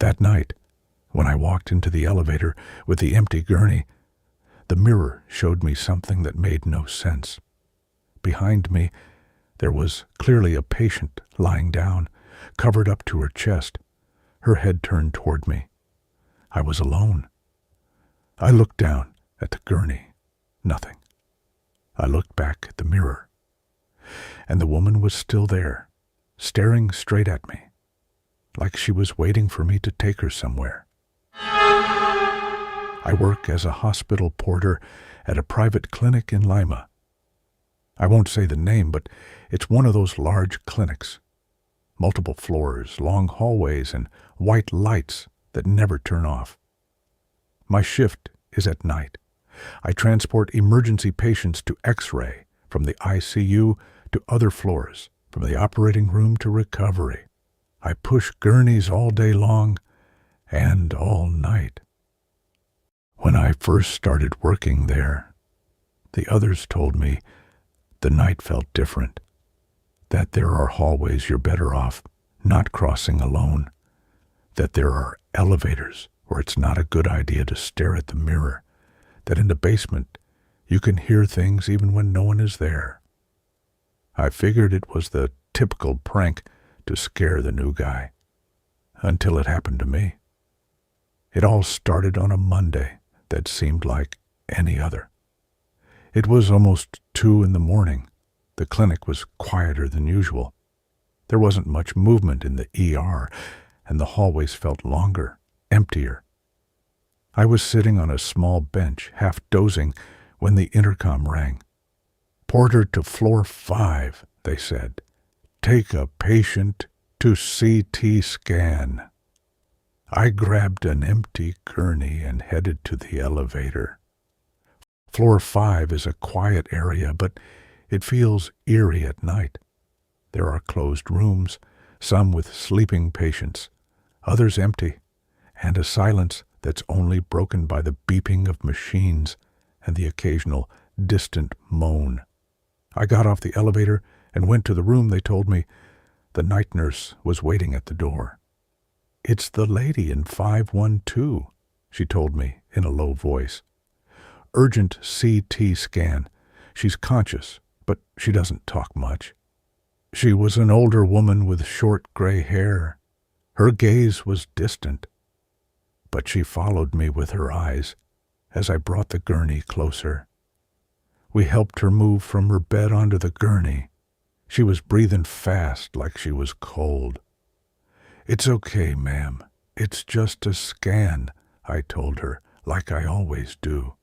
That night, when I walked into the elevator with the empty gurney, the mirror showed me something that made no sense. Behind me, there was clearly a patient lying down, covered up to her chest, her head turned toward me. I was alone. I looked down at the gurney. Nothing. I looked back at the mirror, and the woman was still there, staring straight at me, like she was waiting for me to take her somewhere. I work as a hospital porter at a private clinic in Lima. I won't say the name, but it's one of those large clinics. Multiple floors, long hallways, and white lights that never turn off. My shift is at night. I transport emergency patients to X-ray, from the ICU to other floors, from the operating room to recovery. I push gurneys all day long and all night. When I first started working there, the others told me the night felt different, that there are hallways you're better off not crossing alone, that there are elevators where it's not a good idea to stare at the mirror, that in the basement you can hear things even when no one is there. I figured it was the typical prank to scare the new guy, until it happened to me. It all started on a Monday that seemed like any other. It was almost 2 a.m. The clinic was quieter than usual. There wasn't much movement in the ER, and the hallways felt longer, emptier. I was sitting on a small bench, half dozing, when the intercom rang. "Porter to floor 5, they said. "Take a patient to CT scan." I grabbed an empty gurney and headed to the elevator. Floor 5 is a quiet area, but it feels eerie at night. There are closed rooms, some with sleeping patients, others empty, and a silence that's only broken by the beeping of machines and the occasional distant moan. I got off the elevator and went to the room. They told me the night nurse was waiting at the door. "It's the lady in 512, she told me in a low voice. "Urgent CT scan. She's conscious, but she doesn't talk much." She was an older woman with short gray hair. Her gaze was distant, but she followed me with her eyes as I brought the gurney closer. We helped her move from her bed onto the gurney. She was breathing fast like she was cold. "It's okay, ma'am. It's just a scan," I told her, like I always do.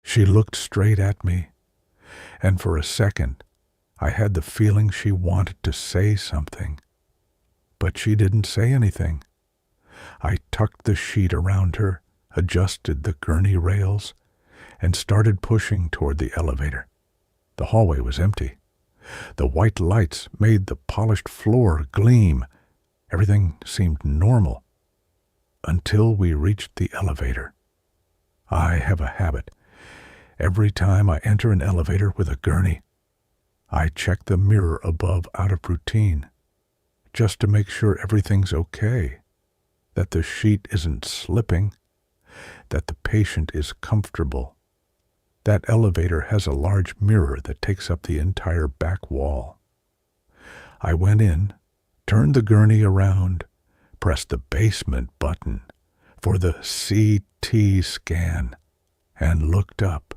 She looked straight at me, and for a second I had the feeling she wanted to say something. But she didn't say anything. I tucked the sheet around her, adjusted the gurney rails, and started pushing toward the elevator. The hallway was empty. The white lights made the polished floor gleam. Everything seemed normal, until we reached the elevator. I have a habit. Every time I enter an elevator with a gurney, I check the mirror above out of routine, just to make sure everything's okay, that the sheet isn't slipping, that the patient is comfortable. That elevator has a large mirror that takes up the entire back wall. I went in, turned the gurney around, pressed the basement button for the CT scan, and looked up.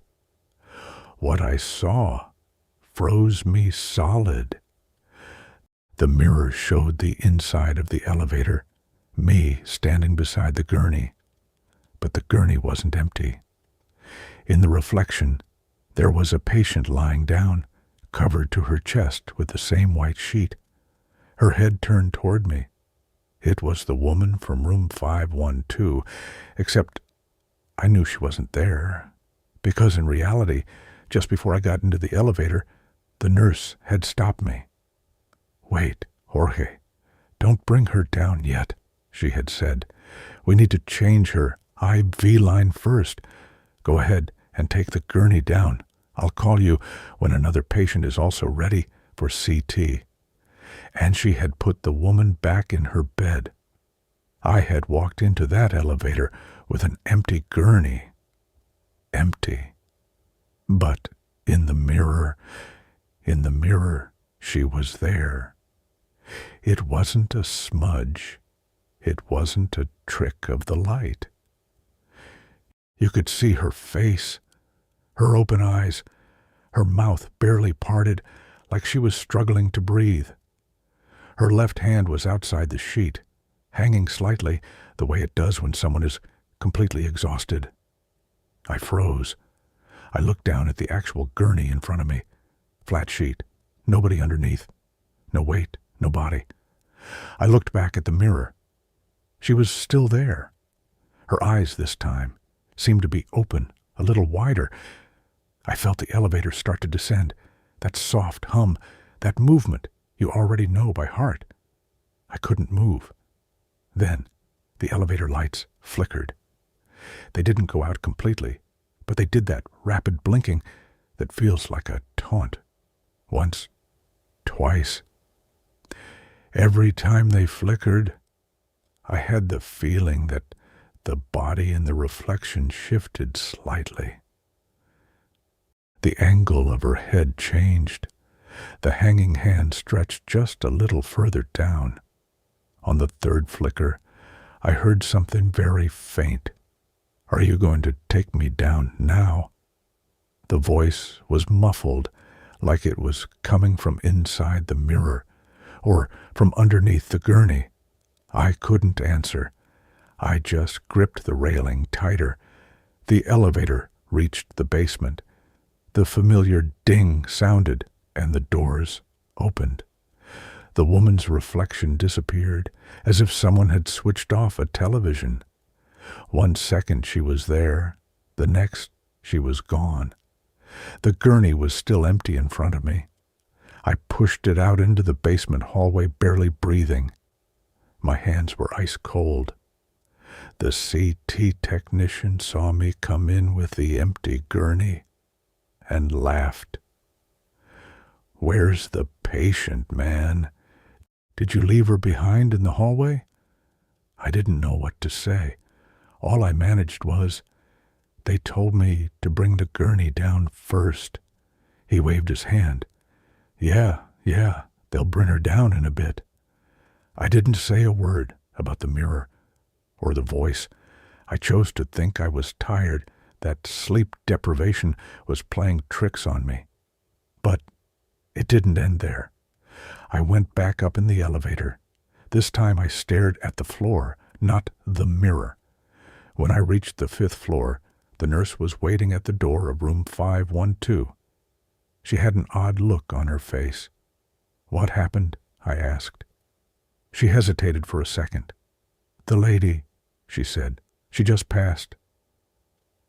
What I saw froze me solid. The mirror showed the inside of the elevator, me standing beside the gurney, but the gurney wasn't empty. In the reflection, there was a patient lying down, covered to her chest with the same white sheet, her head turned toward me. It was the woman from room 512, except I knew she wasn't there, because in reality, just before I got into the elevator, the nurse had stopped me. "Wait, Jorge, don't bring her down yet," she had said. "We need to change her IV line first. Go ahead and take the gurney down. I'll call you when another patient is also ready for CT." And she had put the woman back in her bed. I had walked into that elevator with an empty gurney. Empty. But in the mirror, she was there. It wasn't a smudge. It wasn't a trick of the light. You could see her face, her open eyes, her mouth barely parted, like she was struggling to breathe. Her left hand was outside the sheet, hanging slightly, the way it does when someone is completely exhausted. I froze. I looked down at the actual gurney in front of me. Flat sheet. Nobody underneath. No weight. No body. I looked back at the mirror. She was still there. Her eyes this time seemed to be open, a little wider. I felt the elevator start to descend. That soft hum, that movement you already know by heart. I couldn't move. Then the elevator lights flickered. They didn't go out completely, but they did that rapid blinking that feels like a taunt. Once, twice. Every time they flickered, I had the feeling that the body in the reflection shifted slightly. The angle of her head changed. The hanging hand stretched just a little further down. On the third flicker, I heard something very faint. "Are you going to take me down now?" The voice was muffled, like it was coming from inside the mirror, or from underneath the gurney. I couldn't answer. I just gripped the railing tighter. The elevator reached the basement. The familiar ding sounded, and the doors opened. The woman's reflection disappeared, as if someone had switched off a television. 1 second she was there, the next she was gone. The gurney was still empty in front of me. I pushed it out into the basement hallway, barely breathing. My hands were ice cold. The CT technician saw me come in with the empty gurney and laughed. "Where's the patient, man? Did you leave her behind in the hallway?" I didn't know what to say. All I managed was, "They told me to bring the gurney down first." He waved his hand. Yeah, they'll bring her down in a bit." I didn't say a word about the mirror or the voice. I chose to think I was tired, that sleep deprivation was playing tricks on me. But it didn't end there. I went back up in the elevator. This time I stared at the floor, not the mirror. When I reached the 5th floor, the nurse was waiting at the door of room 512. She had an odd look on her face. "What happened?" I asked. She hesitated for a second. "The lady," she said. "She just passed."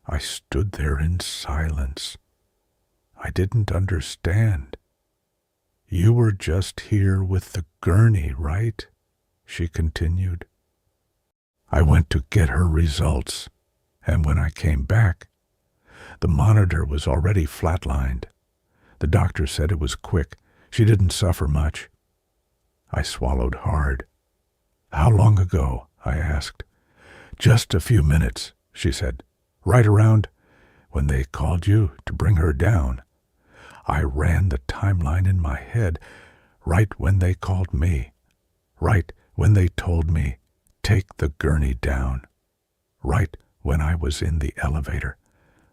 I stood there in silence. I didn't understand. "You were just here with the gurney, right?" she continued. I went to get her results, and when I came back, the monitor was already flatlined. The doctor said it was quick. She didn't suffer much. I swallowed hard. "How long ago?" I asked. "Just a few minutes," she said. "Right around when they called you to bring her down." I ran the timeline in my head. Right when they called me. Right when they told me, "Take the gurney down." Right when I was in the elevator,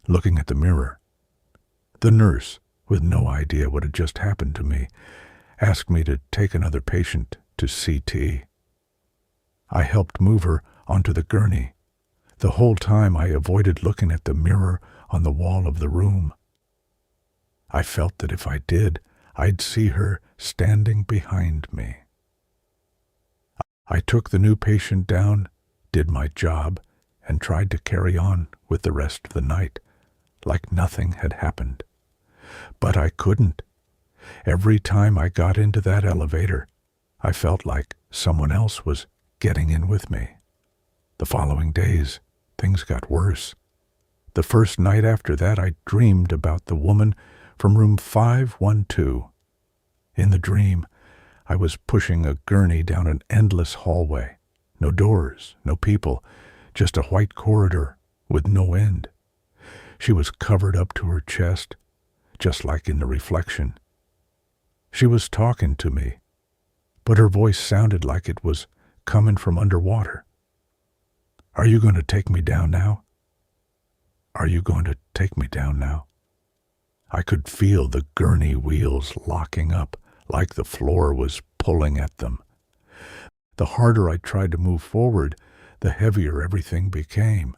looking at the mirror. The nurse, with no idea what had just happened to me, asked me to take another patient to CT. I helped move her onto the gurney. The whole time I avoided looking at the mirror on the wall of the room. I felt that if I did, I'd see her standing behind me. I took the new patient down, did my job, and tried to carry on with the rest of the night, like nothing had happened. But I couldn't. Every time I got into that elevator, I felt like someone else was getting in with me. The following days, things got worse. The first night after that, I dreamed about the woman from room 512. In the dream, I was pushing a gurney down an endless hallway. No doors, no people, just a white corridor with no end. She was covered up to her chest, just like in the reflection. She was talking to me, but her voice sounded like it was coming from underwater. Are you going to take me down now? Are you going to take me down now? I could feel the gurney wheels locking up, like the floor was pulling at them. The harder I tried to move forward, the heavier everything became.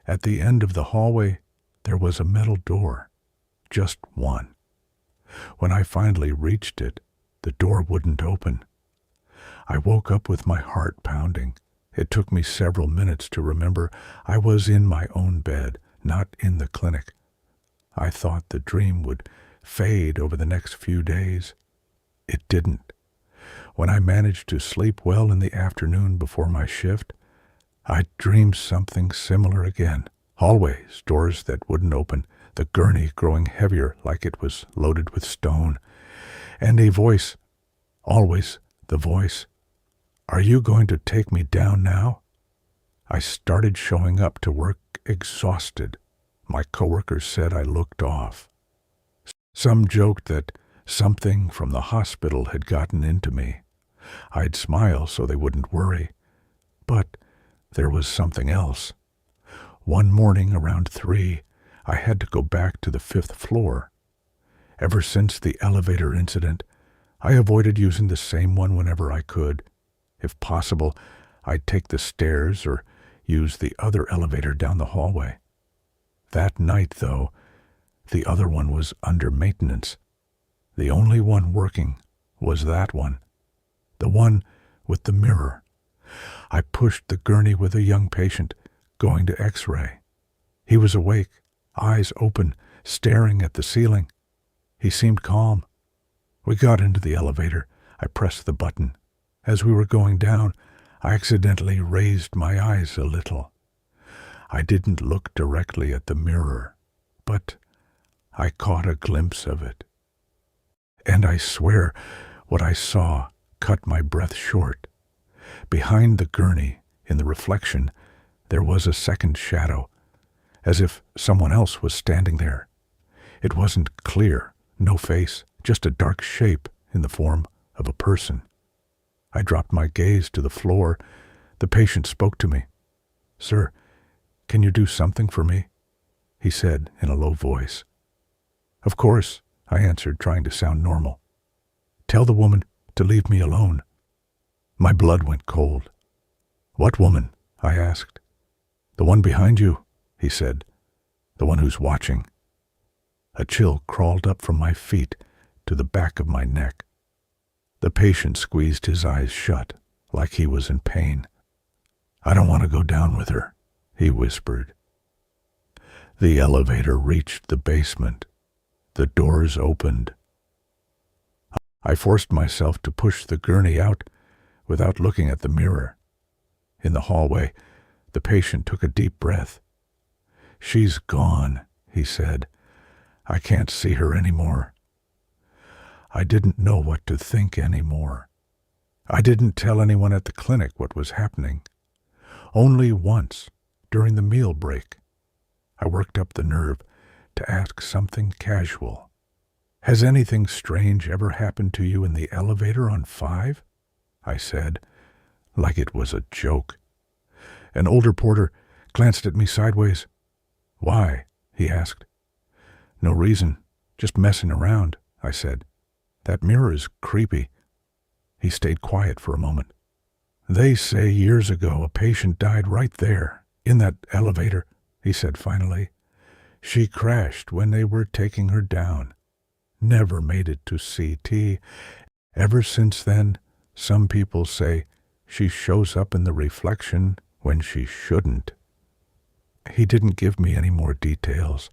At the end of the hallway, there was a metal door, just one. When I finally reached it, the door wouldn't open. I woke up with my heart pounding. It took me several minutes to remember I was in my own bed, not in the clinic. I thought the dream would fade over the next few days. It didn't. When I managed to sleep well in the afternoon before my shift, I dreamed something similar again. Hallways, doors that wouldn't open, the gurney growing heavier like it was loaded with stone, and a voice, always the voice, "Are you going to take me down now?" I started showing up to work exhausted. My coworkers said I looked off. Some joked that something from the hospital had gotten into me. I'd smile so they wouldn't worry. But there was something else. One morning around 3, I had to go back to the 5th floor. Ever since the elevator incident, I avoided using the same one whenever I could. If possible, I'd take the stairs or use the other elevator down the hallway. That night, though, the other one was under maintenance. The only one working was that one, the one with the mirror. I pushed the gurney with a young patient going to X-ray. He was awake, eyes open, staring at the ceiling. He seemed calm. We got into the elevator. I pressed the button. As we were going down, I accidentally raised my eyes a little. I didn't look directly at the mirror, but I caught a glimpse of it. And I swear what I saw cut my breath short. Behind the gurney, in the reflection, there was a second shadow, as if someone else was standing there. It wasn't clear, no face, just a dark shape in the form of a person. I dropped my gaze to the floor. The patient spoke to me. "Sir, can you do something for me?" he said in a low voice. "Of course," I answered, trying to sound normal. "Tell the woman to leave me alone." My blood went cold. "What woman?" I asked. "The one behind you," he said. "The one who's watching." A chill crawled up from my feet to the back of my neck. The patient squeezed his eyes shut, like he was in pain. "I don't want to go down with her," he whispered. The elevator reached the basement. The doors opened. I forced myself to push the gurney out without looking at the mirror. In the hallway, the patient took a deep breath. "She's gone," he said. "I can't see her anymore." I didn't know what to think anymore. I didn't tell anyone at the clinic what was happening. Only once, during the meal break, I worked up the nerve to ask something casual. "Has anything strange ever happened to you in the elevator on 5?" I said, like it was a joke. An older porter glanced at me sideways. "Why?" he asked. "No reason, just messing around," I said. "That mirror is creepy." He stayed quiet for a moment. "They say years ago a patient died right there, in that elevator," he said finally. "She crashed when they were taking her down. Never made it to CT. Ever since then, some people say she shows up in the reflection when she shouldn't." He didn't give me any more details.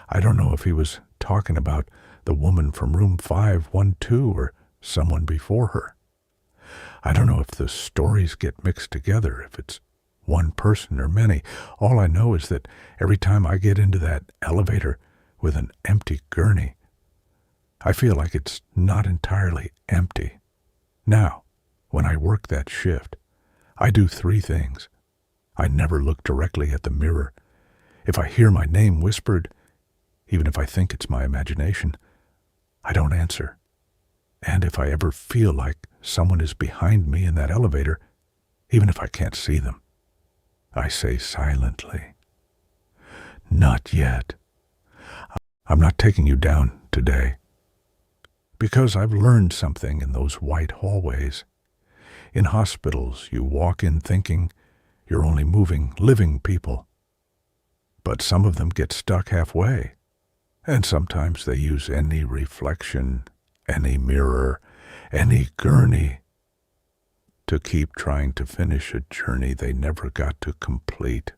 I don't know if he was talking about the woman from room 512 or someone before her. I don't know if the stories get mixed together, if it's one person or many. All I know is that every time I get into that elevator with an empty gurney, I feel like it's not entirely empty. Now, when I work that shift, I do three things. I never look directly at the mirror. If I hear my name whispered, even if I think it's my imagination, I don't answer. And if I ever feel like someone is behind me in that elevator, even if I can't see them, I say silently, "Not yet. I'm not taking you down today." Because I've learned something in those white hallways. In hospitals, you walk in thinking you're only moving living people. But some of them get stuck halfway, and sometimes they use any reflection, any mirror, any gurney to keep trying to finish a journey they never got to complete.